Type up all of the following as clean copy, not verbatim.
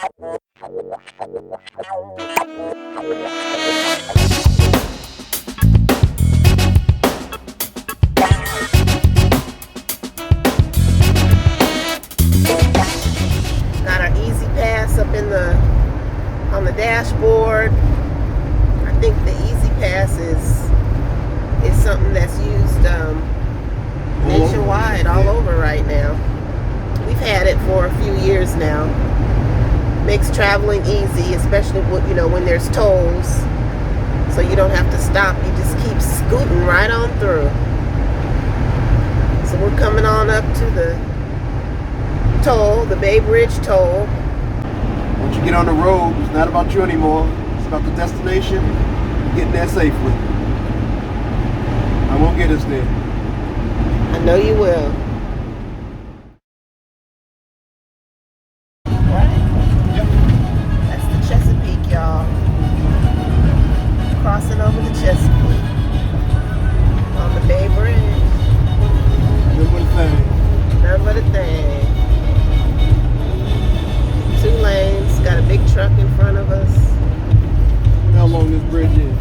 Got our Easy Pass up on the dashboard. I think the Easy Pass is something that's used nationwide, all over right now. We've had it for a few years now. Makes traveling easy, especially when there's tolls. So you don't have to stop. You just keep scooting right on through. So we're coming on up to the toll, the Bay Bridge toll. Once you get on the road, it's not about you anymore. It's about the destination, getting there safely. I won't get us there. I know you will. Right. Yep. That's the Chesapeake, y'all. Crossing over the Chesapeake on the Bay Bridge. Nothing but a thing. Nothing but a thing. 2 lanes. Got a big truck in front of us. Look how long this bridge is.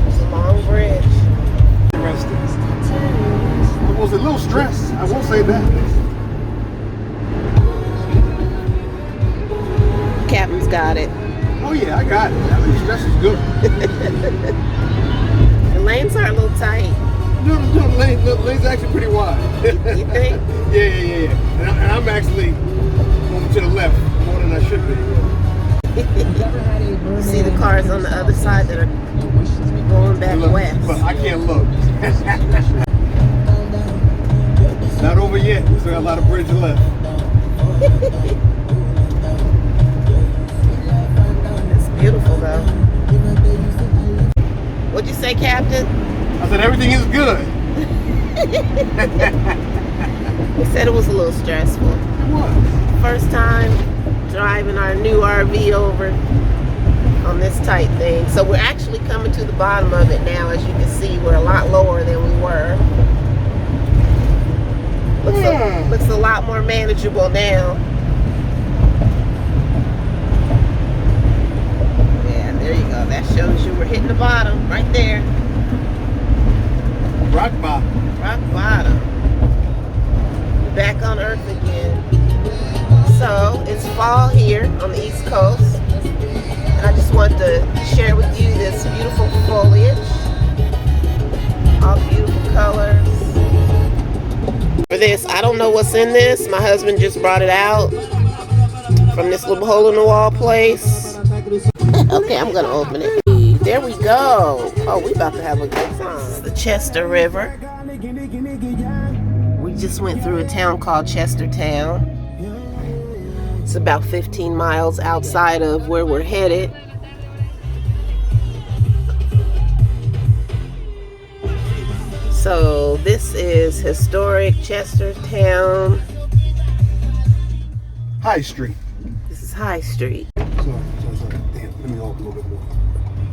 It's a long bridge. Interesting. It was a little stress. I won't say that. Captain's got it. Oh yeah, I got it. I mean, stress is good. The lanes are a little tight. No, the lane's actually pretty wide. You think? Yeah. And I'm actually moving to the left more than I should be. You see the cars on the other side that are going back west. But I can't look. Not over yet. We still got a lot of bridge left. It's beautiful though. What'd you say, Captain? I said everything is good. He said it was a little stressful. It was. First time driving our new RV over on this tight thing. So we're actually coming to the bottom of it now. As you can see, we're a lot lower than we were. Looks a lot more manageable now. Yeah, there you go. That shows you we're hitting the bottom right there. Rock bottom. Rock bottom. We're back on Earth again. So it's fall here on the East Coast. And I just wanted to share with you this beautiful foliage. All beautiful colors. For this, I don't know what's in this. My husband just brought it out from this little hole in the wall place. Okay, I'm gonna open it. There we go. Oh, we about to have a good time. This is the Chester River. We just went through a town called Chestertown. It's about 15 miles outside of where we're headed. So this is historic Chestertown. High Street. This is High Street. Sorry.